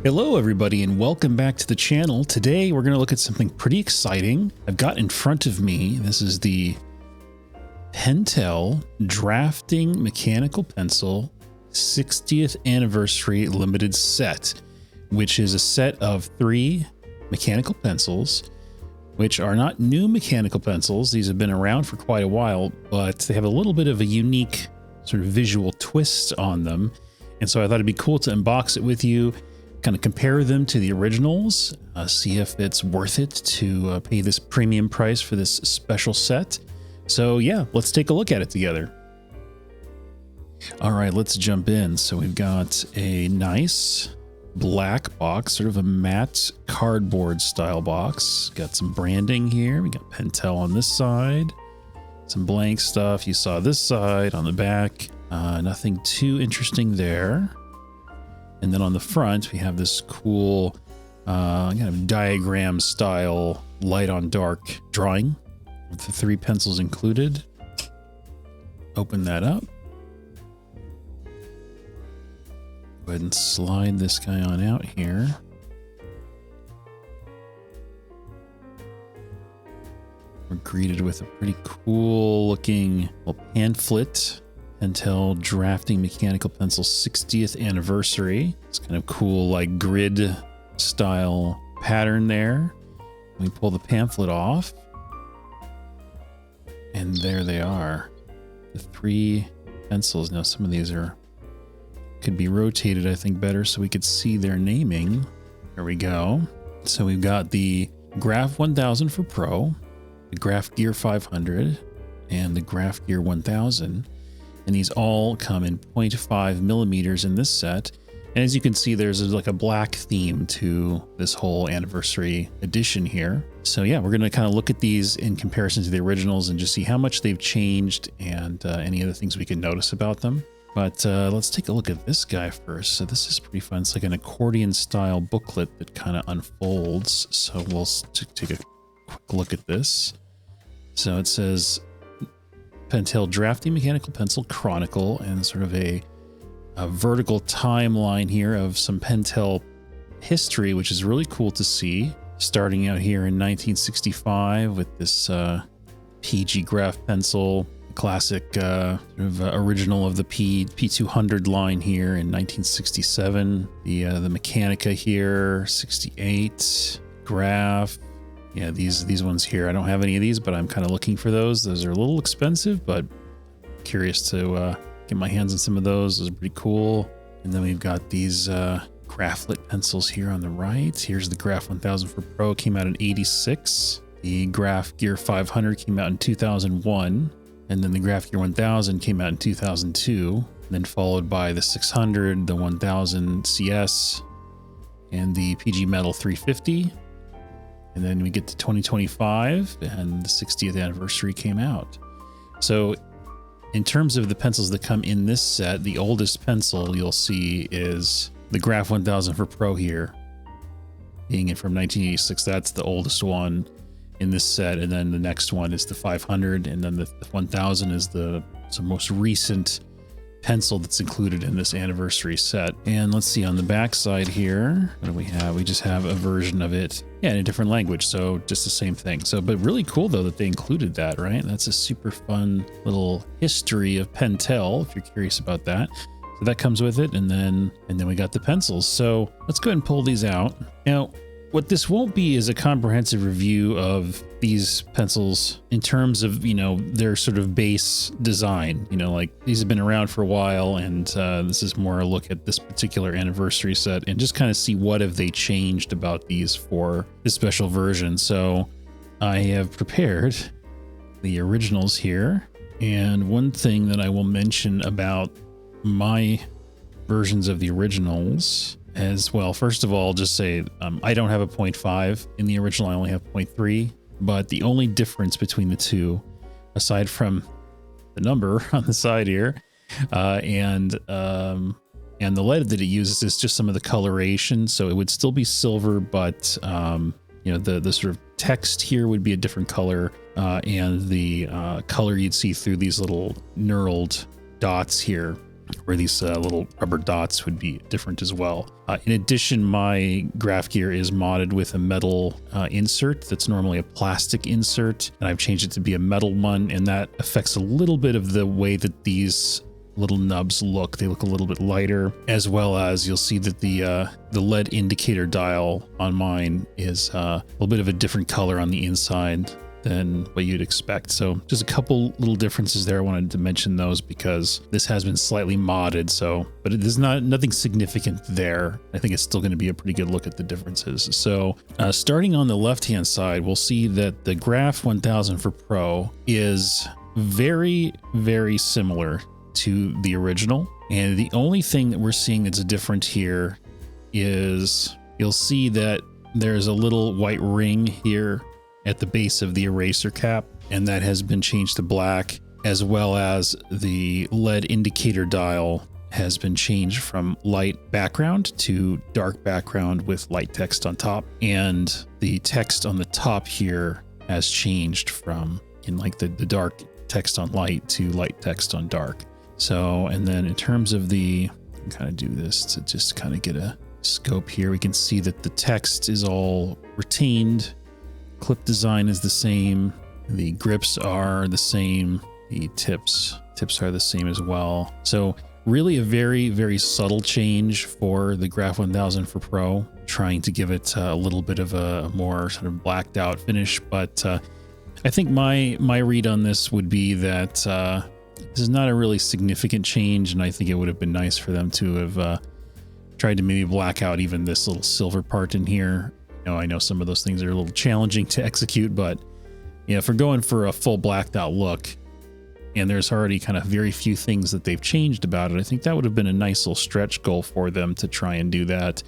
Hello everybody and welcome back to the channel. Today we're going to look at something pretty exciting. I've got in front of me, this is the Pentel Drafting Mechanical Pencil 60th Anniversary Limited Set, which is a set of 3 mechanical pencils, which are not new mechanical pencils. These have been around for quite a while, but they have a little bit of a unique sort of visual twist on them. And so I thought it'd be cool to unbox it with you, kind of compare them to the originals, see if it's worth it to pay this premium price for this special set. So yeah, let's take a look at it together. All right, let's jump in. So we've got a nice black box, sort of a matte cardboard style box. Got some branding here. We got Pentel on this side, some blank stuff. You saw this side on the back. Nothing too interesting there. And then on the front, we have this cool kind of diagram style light on dark drawing with the 3 pencils included. Open that up. Go ahead and slide this guy on out here. We're greeted with a pretty cool looking pamphlet. Pentel Drafting Mechanical Pencil 60th Anniversary. It's kind of cool, like grid style pattern there. We pull the pamphlet off, and there they are, the 3 pencils. Now some of these could be rotated, I think, better so we could see their naming. There we go. So we've got the Graph 1000 for Pro, the Graphgear 500, and the Graphgear 1000. And these all come in 0.5 millimeters in this set. And as you can see, there's like a black theme to this whole anniversary edition here. So yeah, we're going to kind of look at these in comparison to the originals and just see how much they've changed and any other things we can notice about them. But let's take a look at this guy first. So this is pretty fun. It's like an accordion style booklet that kind of unfolds. So we'll take a quick look at this. So it says Pentel Drafting Mechanical Pencil Chronicle, and sort of a vertical timeline here of some Pentel history, which is really cool to see. Starting out here in 1965 with this PG Graph pencil, classic sort of original of the P200 line here in 1967. The Mechanica here, 68, Graph. Yeah, these ones here, I don't have any of these, but I'm kind of looking for those. Those are a little expensive, but curious to get my hands on some of those. Those are pretty cool. And then we've got these Graphlet pencils here on the right. Here's the Graph 1000 for Pro, came out in '86. The Graphgear 500 came out in 2001. And then the Graphgear 1000 came out in 2002. And then followed by the 600, the 1000 CS, and the PG Metal 350. And then we get to 2025 and the 60th anniversary came out. So in terms of the pencils that come in this set, the oldest pencil you'll see is the Graph 1000 for Pro here, being it from 1986. That's the oldest one in this set. And then the next one is the 500. And then the 1000 is the most recent pencil that's included in this anniversary set. And let's see on the back side here, what do we have? We just have a version of it, yeah, in a different language, so just the same thing. So but really cool though that they included that, right? That's a super fun little history of Pentel if you're curious about that. So that comes with it, and then we got the pencils. So let's go ahead and pull these out. Now what this won't be is a comprehensive review of these pencils in terms of, you know, their sort of base design. You know, like these have been around for a while, and this is more a look at this particular anniversary set and just kind of see what have they changed about these for this special version. So I have prepared the originals here. And one thing that I will mention about my versions of the originals as well, first of all, just say I don't have a 0.5 in the original. I only have 0.3, but the only difference between the two, aside from the number on the side here and the lead that it uses, is just some of the coloration. So it would still be silver, but you know, the sort of text here would be a different color, and the color you'd see through these little knurled dots here where these little rubber dots would be different as well. In addition, my Graphgear is modded with a metal insert that's normally a plastic insert, and I've changed it to be a metal one, and that affects a little bit of the way that these little nubs look. They look a little bit lighter, as well as you'll see that the LED indicator dial on mine is a little bit of a different color on the inside than what you'd expect. So just a couple little differences there. I wanted to mention those because this has been slightly modded. So, but there's nothing significant there. I think it's still going to be a pretty good look at the differences. So starting on the left-hand side, we'll see that the Graph 1000 for Pro is very, very similar to the original. And the only thing that we're seeing that's different here is you'll see that there's a little white ring here at the base of the eraser cap, and that has been changed to black, as well as the LED indicator dial has been changed from light background to dark background with light text on top. And the text on the top here has changed from in like the dark text on light to light text on dark. So, and then in terms of the, kind of do this to just kind of get a scope here, we can see that the text is all retained. Clip design is the same. The grips are the same. The tips are the same as well. So really a very, very subtle change for the Graph 1000 for Pro, trying to give it a little bit of a more sort of blacked out finish. But I think my read on this would be that this is not a really significant change, and I think it would have been nice for them to have tried to maybe black out even this little silver part in here. I know some of those things are a little challenging to execute, but yeah, if we're going for a full blacked out look, and there's already kind of very few things that they've changed about it, I think that would have been a nice little stretch goal for them to try and do that,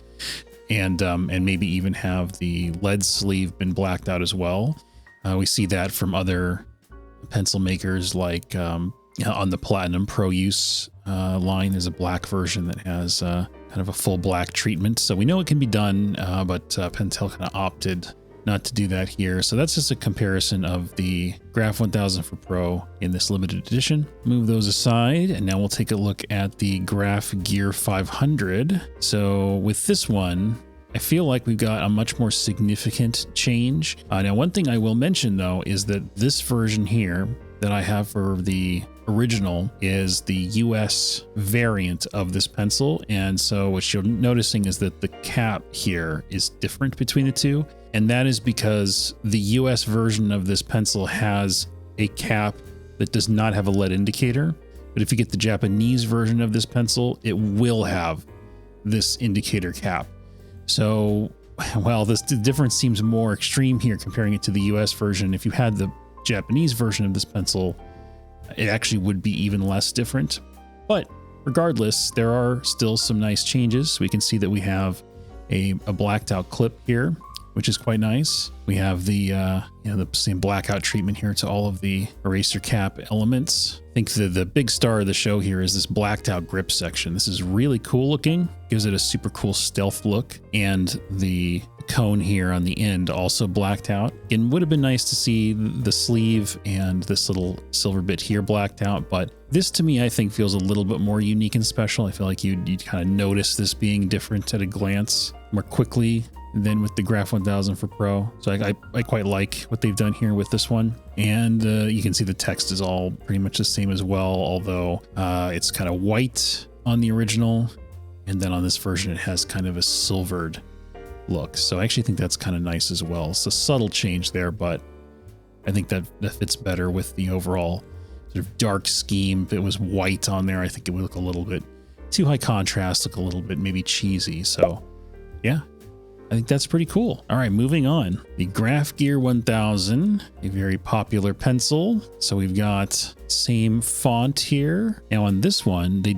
and maybe even have the lead sleeve been blacked out as well. We see that from other pencil makers, like on the Platinum Pro Use line, there's a black version that has kind of a full black treatment. So we know it can be done, but Pentel kind of opted not to do that here. So that's just a comparison of the Graph 1000 for Pro in this limited edition. Move those aside, and now we'll take a look at the Graphgear 500. So with this one, I feel like we've got a much more significant change. Now, one thing I will mention though is that this version here that I have for the original is the US variant of this pencil. And so what you're noticing is that the cap here is different between the two. And that is because the US version of this pencil has a cap that does not have a LED indicator. But if you get the Japanese version of this pencil, it will have this indicator cap. So, well, the difference seems more extreme here comparing it to the US version. If you had the Japanese version of this pencil, it actually would be even less different. But regardless, there are still some nice changes. We can see that we have a blacked out clip here, which is quite nice. We have the the same blackout treatment here to all of the eraser cap elements. I think the big star of the show here is this blacked out grip section. This is really cool looking, gives it a super cool stealth look, and the cone here on the end also blacked out. It would have been nice to see the sleeve and this little silver bit here blacked out, but this to me I think feels a little bit more unique and special. I feel like you'd kind of notice this being different at a glance more quickly than with the Graph 1000 for Pro. So I quite like what they've done here with this one. And you can see the text is all pretty much the same as well, although it's kind of white on the original, and then on this version it has kind of a silvered look. So I actually think that's kind of nice as well. It's a subtle change there, but I think that fits better with the overall sort of dark scheme. If it was white on there, I think it would look a little bit too high contrast, look a little bit maybe cheesy. So yeah, I think that's pretty cool. All right, moving on. The Graphgear 1000, a very popular pencil. So we've got same font here. Now on this one, they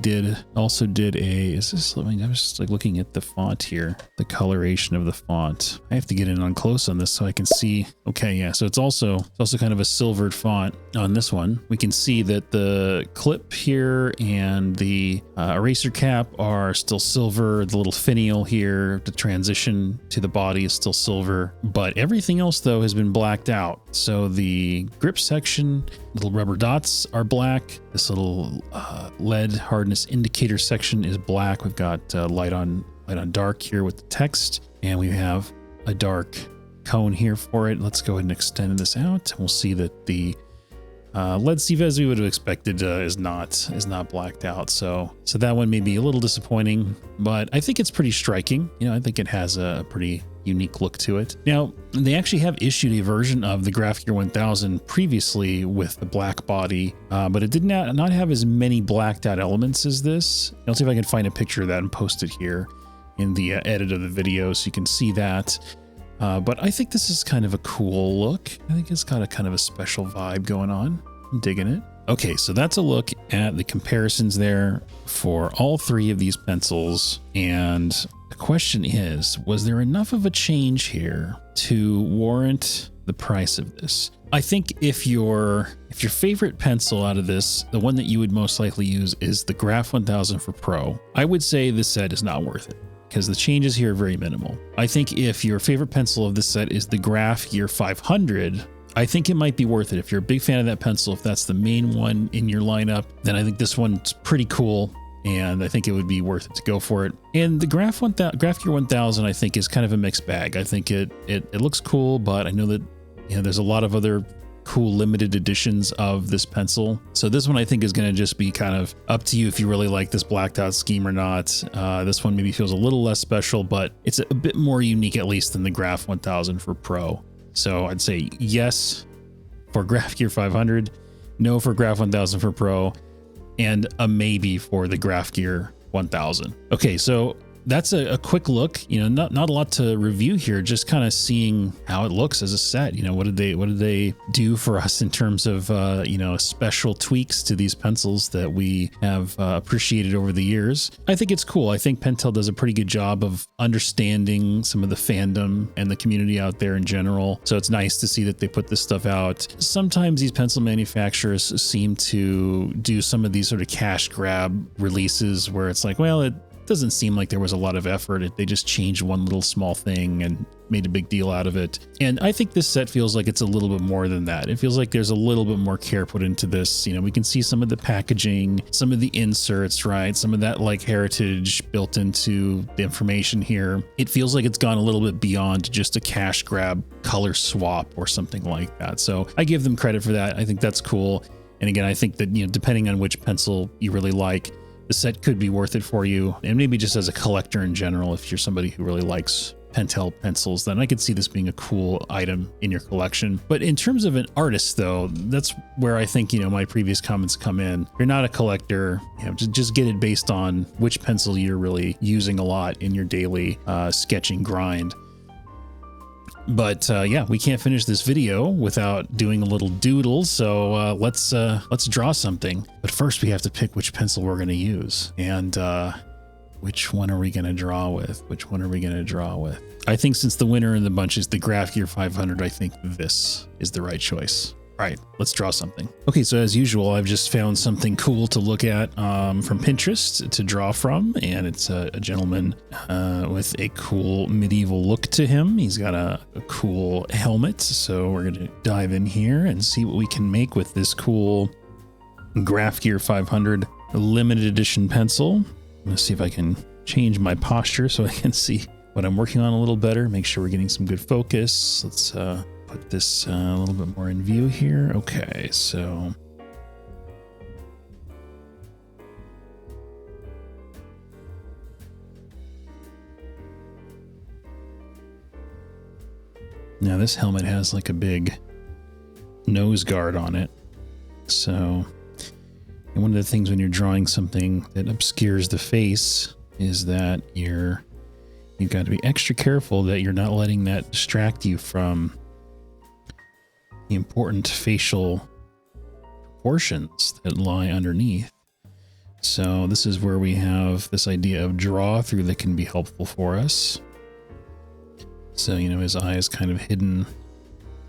also did a, I'm just like looking at the font here, the coloration of the font. I have to get in on close on this so I can see. Okay, yeah, so it's also kind of a silvered font on this one. We can see that the clip here and the eraser cap are still silver. The little finial here, the transition to the body is still silver, but everything else though has been blacked out. So the grip section little rubber dots are black. This little lead hardness indicator section is black. We've got light on dark here with the text, and we have a dark cone here for it. Let's go ahead and extend this out. We'll see that the lead sleeve, as we would have expected, is not blacked out. So that one may be a little disappointing, but I think it's pretty striking. You know, I think it has a pretty unique look to it. Now, they actually have issued a version of the Graphgear 1000 previously with the black body, but it did not have as many blacked out elements as this. I'll see if I can find a picture of that and post it here in the edit of the video so you can see that. But I think this is kind of a cool look. I think it's got a kind of a special vibe going on. I'm digging it. Okay, so that's a look at the comparisons there for all three of these pencils. And the question is, was there enough of a change here to warrant the price of this? I think if your favorite pencil out of this, the one that you would most likely use is the Graph 1000 for Pro, I would say this set is not worth it, because the changes here are very minimal. I think if your favorite pencil of this set is the Graphgear 500, I think it might be worth it. If you're a big fan of that pencil, if that's the main one in your lineup, then I think this one's pretty cool, and I think it would be worth it to go for it. And the Graphgear 1000, I think, is kind of a mixed bag. I think it looks cool, but I know that, you know, there's a lot of other cool limited editions of this pencil. So this one I think is going to just be kind of up to you if you really like this blacked out scheme or not. This one maybe feels a little less special, but it's a bit more unique, at least, than the Graph 1000 for Pro. So I'd say yes for Graphgear 500, no for Graph 1000 for Pro, and a maybe for the Graphgear 1000. Okay, so that's a quick look. You know, not a lot to review here, just kind of seeing how it looks as a set. You know, what did they do for us in terms of you know, special tweaks to these pencils that we have appreciated over the years. I think it's cool. I think Pentel does a pretty good job of understanding some of the fandom and the community out there in general. So it's nice to see that they put this stuff out. Sometimes these pencil manufacturers seem to do some of these sort of cash grab releases where it's like, well, it doesn't seem like there was a lot of effort. They just changed one little small thing and made a big deal out of it. And I think this set feels like it's a little bit more than that. It feels like there's a little bit more care put into this. You know, we can see some of the packaging, some of the inserts, right? Some of that like heritage built into the information here. It feels like it's gone a little bit beyond just a cash grab color swap or something like that. So I give them credit for that. I think that's cool. And again, I think that, you know, depending on which pencil you really like, the set could be worth it for you, and maybe just as a collector in general, if you're somebody who really likes Pentel pencils, then I could see this being a cool item in your collection. But in terms of an artist, though, that's where I think, you know, my previous comments come in. If you're not a collector, you know, just get it based on which pencil you're really using a lot in your daily sketching grind. But yeah, we can't finish this video without doing a little doodle. So let's draw something. But first we have to pick which pencil we're going to use. And which one are we going to draw with? Which one are we going to draw with? I think since the winner in the bunch is the Graphgear 500, I think this is the right choice. All right, let's draw something. Okay, so as usual, I've just found something cool to look at from Pinterest to draw from, and it's a gentleman with a cool medieval look to him. He's got a cool helmet, so we're going to dive in here and see what we can make with this cool Graphgear 500 limited edition pencil. I'm going to see if I can change my posture so I can see what I'm working on a little better, make sure we're getting some good focus. Let's put this a little bit more in view here. Okay, so now this helmet has like a big nose guard on it. So one of the things when you're drawing something that obscures the face is that you've got to be extra careful that you're not letting that distract you from the important facial proportions that lie underneath. So this is where we have this idea of draw through that can be helpful for us. So, you know, his eye is kind of hidden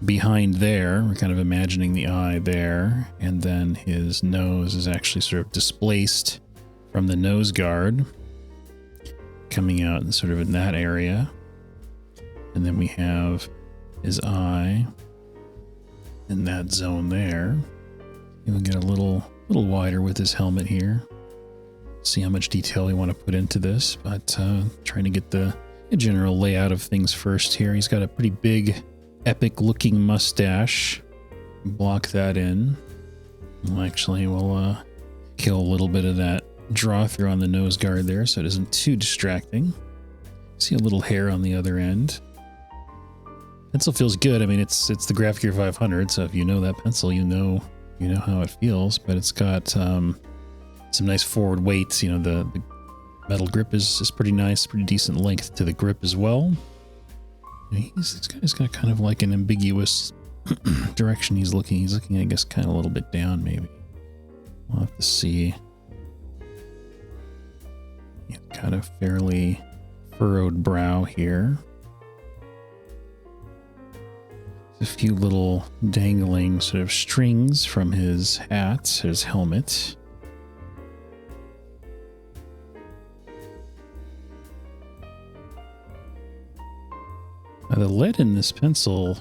behind there. We're kind of imagining the eye there. And then his nose is actually sort of displaced from the nose guard, coming out and sort of in that area. And then we have his eye in that zone there. We'll get a little wider with this helmet here. See how much detail we want to put into this, but trying to get the general layout of things first here. He's got a pretty big, epic looking mustache. Block that in. We'll kill a little bit of that draw through on the nose guard there so it isn't too distracting. See a little hair on the other end. Pencil feels good. I mean, it's the Graphgear 500, so if you know that pencil, you know how it feels, but it's got some nice forward weight. You know, the metal grip is pretty nice, pretty decent length to the grip as well. This guy's got kind of like an ambiguous direction he's looking. He's looking, I guess, kind of a little bit down, maybe. We'll have to see. Yeah, kind of fairly furrowed brow here. There's a few little dangling sort of strings from his hat, his helmet. Now, the lead in this pencil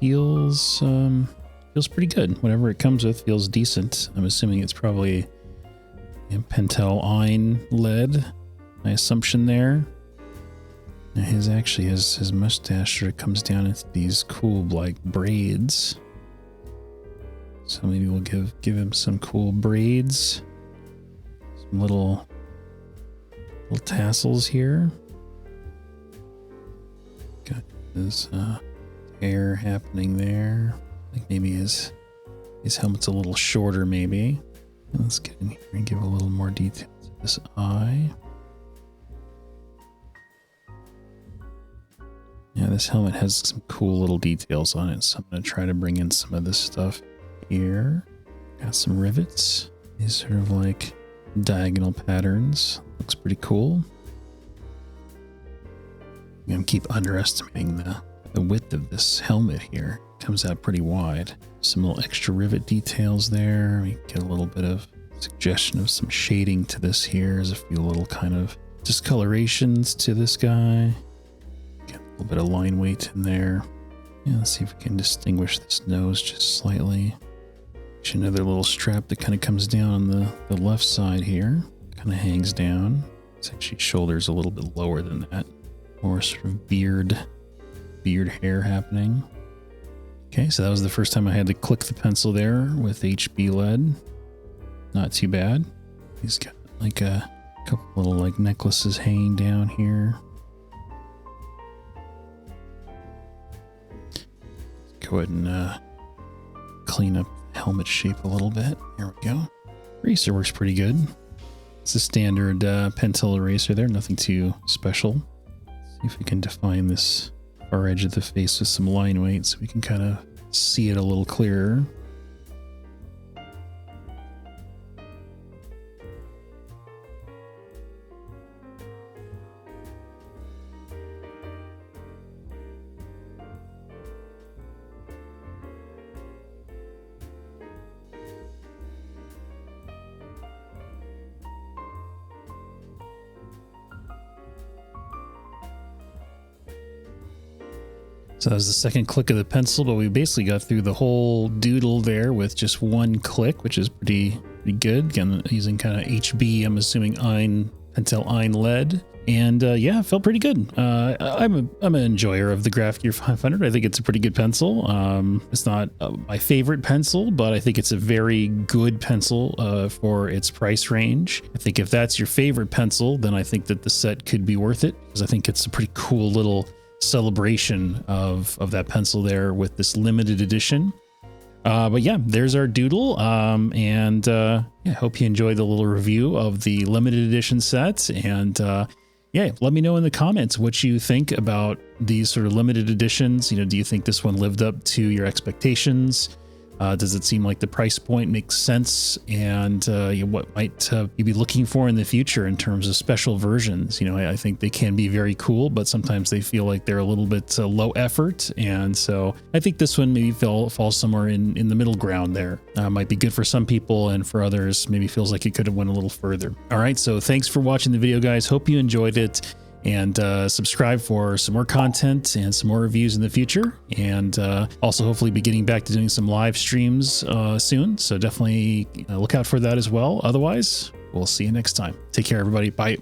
feels pretty good. Whatever it comes with feels decent. I'm assuming it's probably Pentel lead. My assumption there. Now his mustache sort of comes down into these cool like braids. So maybe we'll give him some cool braids. Some little tassels here. Got his hair happening there. I think maybe his helmet's a little shorter maybe. And let's get in here and give a little more detail to this eye. Yeah, this helmet has some cool little details on it, so I'm going to try to bring in some of this stuff here. Got some rivets. These sort of like diagonal patterns. Looks pretty cool. I'm going to keep underestimating the width of this helmet here. It comes out pretty wide. Some little extra rivet details there. We get a little bit of suggestion of some shading to this here. There's a few little kind of discolorations to this guy. Get a little bit of line weight in there. Yeah, let's see if we can distinguish this nose just slightly. There's another little strap that kind of comes down on the left side here. Kind of hangs down. It's actually shoulders a little bit lower than that. More sort of beard hair happening. Okay, so that was the first time I had to click the pencil there with HB lead. Not too bad. He's got like a couple little like necklaces hanging down here. Go ahead and clean up the helmet shape a little bit. There we go. Eraser works pretty good. It's a standard Pentel eraser there, nothing too special. See if we can define this far edge of the face with some line weight so we can kind of see it a little clearer. So that was the second click of the pencil, but we basically got through the whole doodle there with just one click, which is pretty good. Again, using kind of HB, I'm assuming Pentel lead. And yeah, it felt pretty good. I'm an enjoyer of the Graphgear 500. I think it's a pretty good pencil. It's not my favorite pencil, but I think it's a very good pencil for its price range. I think if that's your favorite pencil, then I think that the set could be worth it, because I think it's a pretty cool little celebration of that pencil there with this limited edition. But yeah, there's our doodle. And yeah, hope you enjoyed the little review of the limited edition set. And yeah, let me know in the comments what you think about these sort of limited editions. You know, do you think this one lived up to your expectations? Does it seem like the price point makes sense? And you know, what might you be looking for in the future in terms of special versions? You know, I think they can be very cool, but sometimes they feel like they're a little bit low effort. And so I think this one maybe falls somewhere in the middle ground there. Might be good for some people, and for others maybe feels like it could have went a little further. All right, so thanks for watching the video, guys. Hope you enjoyed it. and subscribe for some more content and some more reviews in the future. And also hopefully be getting back to doing some live streams soon. So definitely look out for that as well. Otherwise, we'll see you next time. Take care, everybody. Bye.